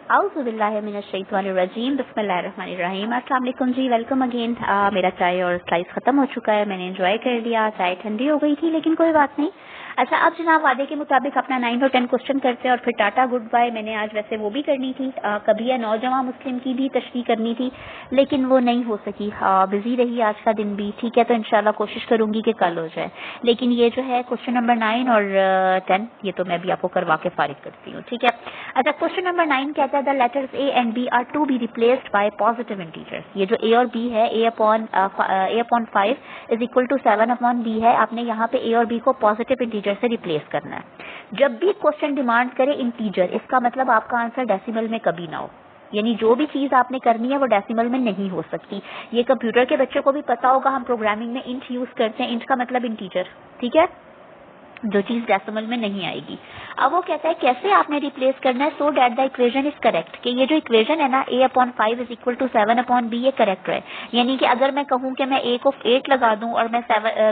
आउज़ुबिल्लाहि मिनश्शैतानिर्रजीम बिस्मिल्लाहिर्रहमानिर्रहीम। अस्सलाम वालेकुम जी, वेलकम अगेन। मेरा चाय और स्लाइस खत्म हो चुका है, मैंने एंजॉय कर लिया। चाय ठंडी हो गई थी लेकिन कोई बात नहीं। अच्छा, अब जनाब वादे के मुताबिक अपना 9 और 10 क्वेश्चन करते हैं और फिर टाटा गुड बाय। मैंने आज वैसे वो भी करनी थी, कभी या नौजवान मुस्लिम की भी तशरीह करनी थी लेकिन वो नहीं हो सकी, बिजी रही आज का दिन भी। ठीक है, तो इंशाल्लाह कोशिश करूंगी कि कल हो जाए। लेकिन ये जो है क्वेश्चन नंबर 9 और 10 ये तो मैं भी आपको करवा के फारिग करती हूँ। ठीक है। अच्छा, क्वेश्चन नंबर 9 कहता है the letters a and b are to be replaced by positive integers. ये जो ए और बी है, a upon 5 is equal to 7 upon b है। आपने यहाँ पे ए और बी को पॉजिटिव इंटीजर से रिप्लेस करना है। जब भी क्वेश्चन डिमांड करे इंटीजर, इसका मतलब आपका आंसर डेसिमल में कभी ना हो, यानी जो भी चीज आपने करनी है वो डेसिमल में नहीं हो सकती। ये कंप्यूटर के बच्चों को भी पता होगा, हम प्रोग्रामिंग में इंट यूज करते हैं, इंट का मतलब इंटीजर। ठीक है, जो चीज डेसिमल में नहीं आएगी। अब वो कहता है कैसे आपने रिप्लेस करना है so that the equation is correct, कि ये जो इक्वेशन है ना, a upon 5 is equal to 7 upon b, ये करेक्ट है। यानी कि अगर मैं कहूं कि मैं a को 8 लगा दूं और मैं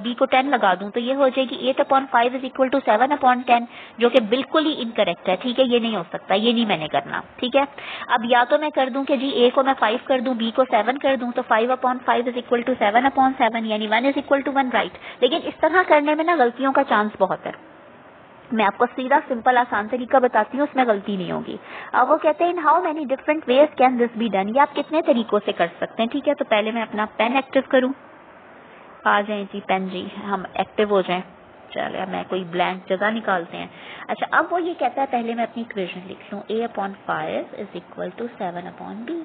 b को 10 लगा दूं तो ये हो जाएगी 8 upon 5 is equal to 7 upon 10, जो कि बिल्कुल ही इनकरेक्ट है। ठीक है, ये नहीं हो सकता, ये नहीं मैंने करना। ठीक है, अब या तो मैं कर दूं कि जी a को मैं 5 कर दूं, b को 7 कर दूं, तो 5 upon 5 is equal to 7 upon 7, यानी 1 इज इक्वल टू 1, राइट। लेकिन इस तरह करने में ना गलतियों का चांस बहुत है। मैं आपको सीधा सिंपल आसान तरीका बताती हूँ, उसमें गलती नहीं होगी। अब वो कहते हैं in how many different ways can this be done, ये आप कितने तरीकों से कर सकते हैं। ठीक है, तो पहले मैं अपना पेन एक्टिव करूँ। आ जाए जी पेन जी, हम एक्टिव हो जाएं। चलिए मैं कोई ब्लैंक जगह निकालते हैं। अच्छा, अब वो ये कहता है पहले मैं अपनी इक्वेशन लिख लूँ, a upon 5 is equal to 7 upon B.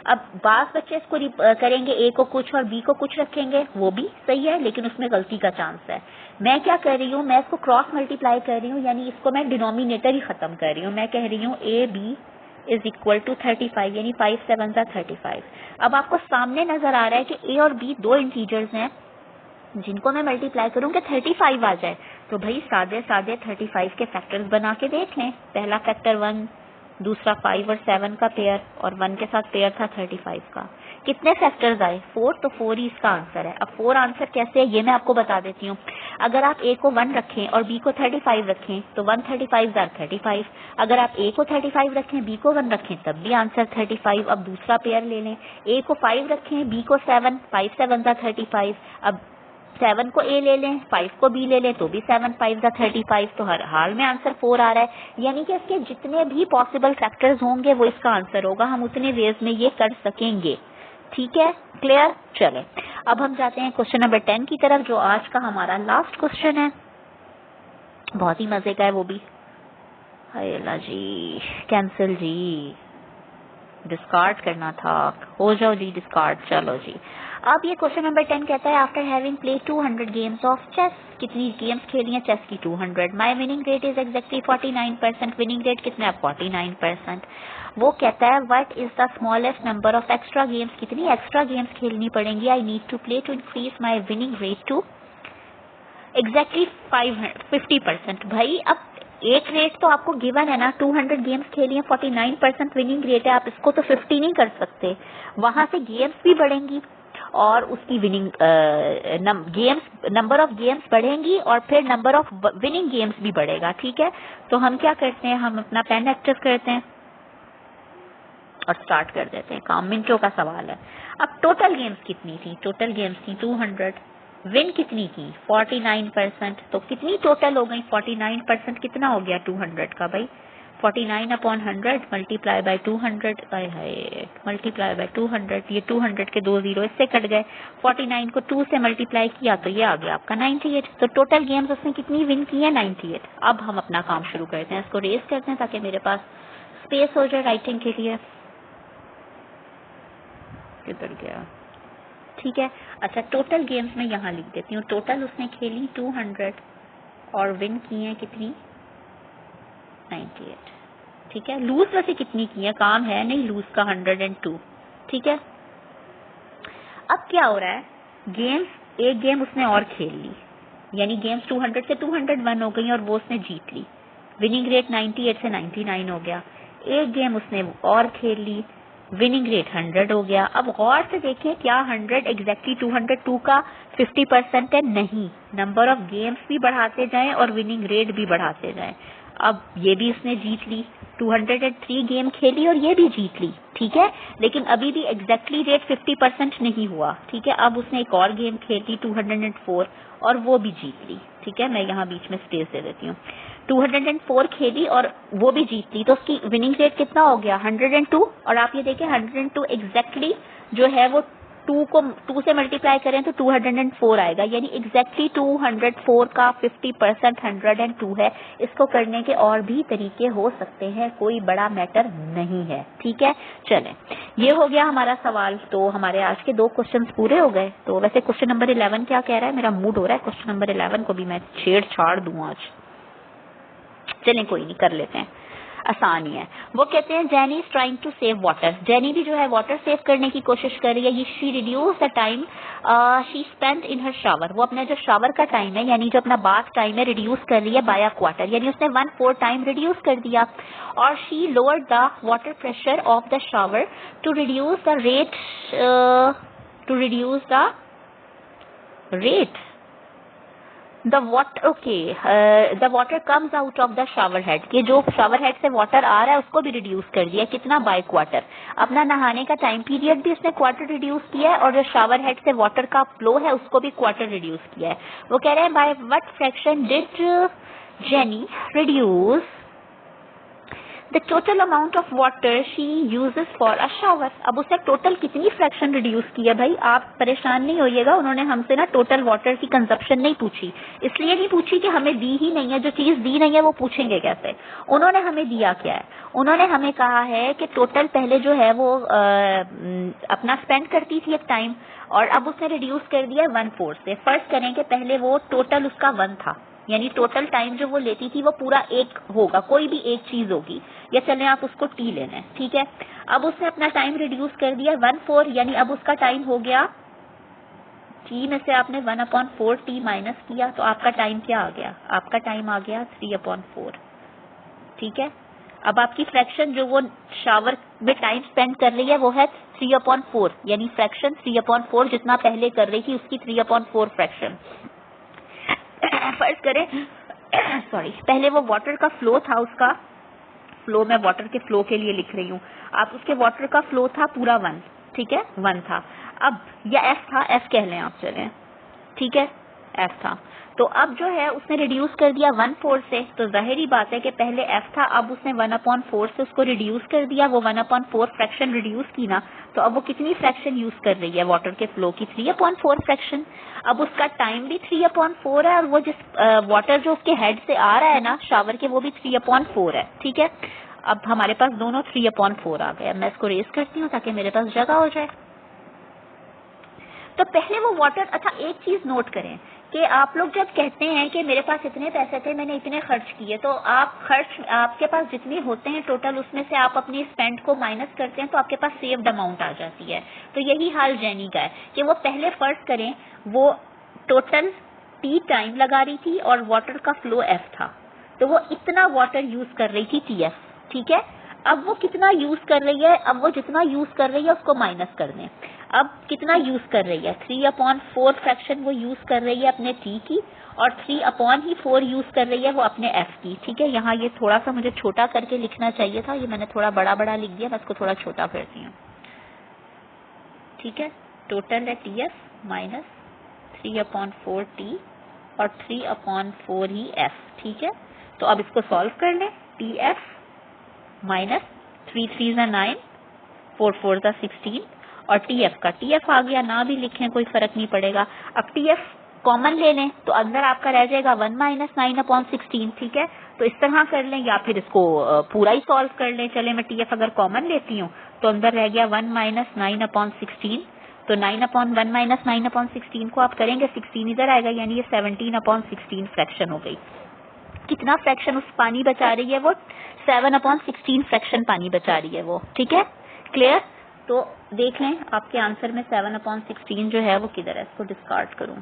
अब बास बच्चे इसको करेंगे, a को कुछ और b को कुछ रखेंगे, वो भी सही है लेकिन उसमें गलती का चांस है। मैं क्या कर रही हूँ, मैं इसको क्रॉस मल्टीप्लाई कर रही हूँ, यानी इसको मैं डिनोमिनेटर ही खत्म कर रही हूँ। मैं कह रही हूँ a b is equal to 35, यानी 5 7 35। अब आपको सामने नजर आ रहा है कि a और b दो इंटीजर्स हैं जिनको मैं मल्टीप्लाई करूंगी 35 आ जाए। तो भाई सादे सादे 35 के फैक्टर्स बना के देख लें। पहला फैक्टर 1, दूसरा 5 और 7 का पेयर, और 1 के साथ पेयर था 35 का। कितने फैक्टर्स आए? 4, तो 4 ही इसका आंसर है। अब 4 आंसर कैसे है ये मैं आपको बता देती हूँ। अगर आप a को 1 रखें और b को 35 रखें तो 135 35। अगर आप a को 35 रखें, b को 1 रखें, तब भी आंसर 35। अब दूसरा पेयर ले लें, a को 5 रखें, b को 7, 5 7 35। अब 7 को a ले लें, 5 को b ले लें, तो भी 7 5 35। तो हर हाल में आंसर 4 आ रहा है, यानी कि इसके जितने भी पॉसिबल फैक्टर्स होंगे वो इसका आंसर होगा। हम उतने वेज में ये कर सकेंगे। ठीक है, क्लियर? चले अब हम जाते हैं क्वेश्चन नंबर 10 की तरफ, जो आज का हमारा लास्ट क्वेश्चन है। बहुत ही मजे का है वो भी। हाय अल्लाह जी, कैंसिल जी, डिस्कार्ड करना था। हो जाओ जी डिस्कार्ड। चलो जी, अब ये क्वेश्चन नंबर 10 कहता है after having play 200 games of chess, कितनी गेम्स खेली हैं चेस की? 200। My winning rate is exactly 49%। Winning rate कितना है? 49%। वो कहता है what is the smallest number of extra games, कितनी एक्स्ट्रा गेम्स खेलनी पड़ेंगी I need to play to increase my winning rate to exactly 50%। भाई अब एक रेट तो आपको गिवन है ना, 200 गेम्स खेली है, 49% विनिंग रेट है, आप इसको तो 50 नहीं कर सकते। वहां से गेम्स भी बढ़ेंगी और उसकी winning games, number of games बढ़ेंगी और फिर नंबर ऑफ विनिंग गेम्स भी बढ़ेगा। ठीक है, तो हम क्या करते हैं, हम अपना पेन एक्टिव करते हैं और स्टार्ट कर देते हैं काम। मिनटों का सवाल है। अब टोटल गेम्स कितनी थी? टोटल गेम्स थी 200। विन कितनी की? 49%। तो कितनी टोटल हो गई? 49%। कितना हो गया 200 का भाई? 49 upon 100 multiply by 200, multiply by 200। ये 200 के 2 जीरो इससे कट गए। 49 को 2 से मल्टीप्लाई किया तो ये आ गया आपका 98। तो टोटल गेम्स उसने कितनी विन की है? 98। अब हम अपना काम शुरू करते हैं, इसको रेस करते हैं ताकि मेरे पास स्पेस हो जाए राइटिंग के लिए। किधर गया? ठीक है, अच्छा टोटल गेम्स में यहाँ लिख देती हूँ। टोटल उसने खेली 200 और विन की है कितनी? 98। ठीक है, लूज वैसे कितनी की है? काम है नहीं लूज का, 102। ठीक है, अब क्या हो रहा है, गेम्स एक गेम उसने और खेल ली, यानी गेम्स 200 से 201 हो गई और वो उसने जीत ली। विनिंग रेट 98 से 99 हो गया। एक गेम उसने और खेल ली, विनिंग रेट 100 हो गया। अब गौर से देखें, क्या 100 एग्जैक्टली 202 का 50% है? नहीं, नंबर ऑफ गेम्स भी बढ़ाते जाएं और विनिंग रेट भी बढ़ाते जाएं। अब ये भी इसने जीत ली, 203 गेम खेली और ये भी जीत ली, ठीक है, लेकिन अभी भी एग्जैक्टली रेट 50% नहीं हुआ, ठीक है। अब उसने एक और गेम खेली 204 और वो भी जीत ली, ठीक है। मैं यहाँ बीच में स्पेस दे देती हूँ। 204 खेली और वो भी जीत ली, तो उसकी विनिंग रेट कितना हो गया 102। और आप ये देखें 102 एग्जैक्टली जो है वो 2 से मल्टीप्लाई करें तो 204 आएगा, यानी एग्जैक्टली 204 का 50% 102 है। इसको करने के और भी तरीके हो सकते हैं, कोई बड़ा मैटर नहीं है, ठीक है। चलें, ये हो गया हमारा सवाल। तो हमारे आज के 2 क्वेश्चंस पूरे हो गए। तो वैसे क्वेश्चन नंबर 11 क्या कह रहा है, मेरा मूड हो रहा है क्वेश्चन नंबर 11 को भी मैं छेड़छाड़ दूं आज। चलें कोई नहीं, कर लेते हैं, आसान ही है। वो कहते हैं Jenny is trying to save water. Jenny भी जो है वाटर सेव करने की कोशिश कर रही है। ये she reduce the time she spend in her shower. वो अपना जो शावर का टाइम है यानी जो अपना बाथ टाइम है रिड्यूस कर रही है बाय अ क्वार्टर, यानी उसने 1/4 टाइम रिड्यूस कर दिया। और she lowered the water pressure of the shower to reduce the rate the water comes out of the shower head. ये जो शावर हेड से वाटर आ रहा है उसको भी रिड्यूस कर दिया, कितना बाय क्वार्टर। अपना नहाने का टाइम पीरियड भी उसने क्वार्टर रिड्यूस किया है और जो शावर हेड से वाटर का फ्लो है उसको भी क्वार्टर रिड्यूस किया है। वो कह रहे हैं by what fraction did jenny reduce the total amount of water she uses for a shower. अब उसने टोटल कितनी फ्रैक्शन रिड्यूस की है भाई, आप परेशान नहीं होइएगा। उन्होंने हमसे ना टोटल वाटर की कंजप्शन नहीं पूछी, इसलिए नहीं पूछी कि हमें दी ही नहीं है, जो चीज दी नहीं है वो पूछेंगे कैसे। उन्होंने हमें दिया क्या है, उन्होंने हमें कहा है कि टोटल पहले जो है वो अपना स्पेंड करती थी एक टाइम और अब उसने रिड्यूस कर दिया 1/4 से। फर्स्ट करें कि पहले वो टोटल उसका 1 था, यानी टोटल टाइम जो वो लेती थी वो पूरा 1 होगा, कोई भी एक चीज होगी, या चलें आप उसको टी ले लें, ठीक है। अब उसने अपना टाइम रिड्यूस कर दिया 1/4, यानी अब उसका टाइम हो गया टी में से आपने 1/4 टी माइनस किया तो आपका टाइम क्या आ गया, आपका टाइम आ गया 3/4, ठीक है। अब आपकी फ्रैक्शन जो वो शावर में टाइम स्पेंड कर रही है वो है 3/4, यानी फ्रैक्शन 3/4 जितना पहले कर रही थी उसकी 3/4 फ्रैक्शन। फर्स्ट करें सॉरी, पहले वो वाटर का फ्लो था, उसका फ्लो मैं वाटर के फ्लो के लिए लिख रही हूँ, आप उसके वाटर का फ्लो था पूरा 1, ठीक है, 1 था। अब या एफ था, एफ कह लें आप, चलें ठीक है, एफ था। तो अब जो है उसने रिड्यूस कर दिया 1/4 से, तो जाहिर बात है कि पहले एफ था, अब उसने 1/4 से उसको रिड्यूस कर दिया, वो 1/4 फ्रैक्शन रिड्यूस की ना, तो अब वो कितनी फ्रैक्शन यूज कर रही है वाटर के फ्लो की, 3/4 फ्रैक्शन। अब उसका टाइम भी 3/4 है और वो जिस वाटर जो उसके हेड से आ रहा है ना शावर के, वो भी 3/4 है, ठीक है। अब हमारे पास दोनों 3/4 आ गया। मैं इसको रेस करती हूँ ताकि मेरे पास जगह हो जाए। तो पहले वो वाटर, अच्छा एक चीज नोट करें कि आप लोग जब कहते हैं कि मेरे पास इतने पैसे थे मैंने इतने खर्च किए, तो आप खर्च आपके पास जितने होते हैं टोटल उसमें से आप अपनी स्पेंड को माइनस करते हैं तो आपके पास सेव्ड अमाउंट आ जाती है। तो यही हाल जेनी का है कि वो पहले फर्ज करें वो टोटल टी टाइम लगा रही थी और वाटर का फ्लो एफ था, तो वो इतना वाटर यूज कर रही थी टी एफ, ठीक है। अब वो कितना यूज कर रही है, अब वो जितना यूज कर रही है उसको माइनस कर दें। अब कितना यूज कर रही है, 3/4 फ्रैक्शन वो यूज कर रही है अपने टी की और 3/4 यूज कर रही है वो अपने एफ की, ठीक है। यहाँ ये थोड़ा सा मुझे छोटा करके लिखना चाहिए था, ये मैंने थोड़ा बड़ा बड़ा लिख दिया, मैं इसको थोड़ा छोटा करती हूँ, ठीक है। टोटल है टी एफ माइनस 3/4 टी और 3/4 ही एफ, ठीक है। तो अब इसको सॉल्व कर लें, टी एफ माइनस 3 3 9 4 4 16 और टीएफ का टीएफ आ गया, ना भी लिखें कोई फर्क नहीं पड़ेगा। अब टीएफ कॉमन ले लें तो अंदर आपका रह जाएगा 1 - 9/16, ठीक है। तो इस तरह कर लें या फिर इसको पूरा ही सॉल्व कर लें। चले मैं टीएफ अगर कॉमन लेती हूँ तो अंदर रह गया 1 - 9/16, तो 1 - 9/16 को आप करेंगे 16 इधर आएगा, यानी ये 17/16 फ्रैक्शन हो गई। कितना फ्रैक्शन उस पानी बचा रही है वो, 7/16 फ्रैक्शन पानी बचा रही है वो, ठीक है, क्लियर। तो देख लें आपके आंसर में 7/16 जो है वो किधर है, इसको डिस्कार्ड करूं,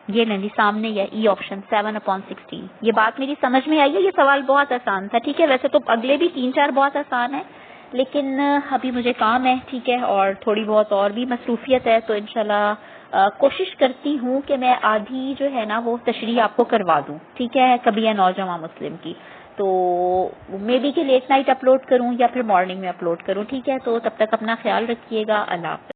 ये नहीं सामने है ई ऑप्शन 7/16। ये बात मेरी समझ में आई है, ये सवाल बहुत आसान था, ठीक है। वैसे तो अगले भी 3-4 बहुत आसान है, लेकिन अभी मुझे काम है, ठीक है, और थोड़ी बहुत और भी मसरूफियत है, तो इंशाल्लाह कोशिश करती हूँ कि मैं आधी जो है ना वो तशरीह आपको करवा दूँ, ठीक है, कभी या नौजवां मुस्लिम की। तो मे बी कि लेट नाइट अपलोड करूँ या फिर मॉर्निंग में अपलोड करूँ, ठीक है। तो तब तक अपना ख्याल रखिएगा। अल्लाह हाफ़िज़।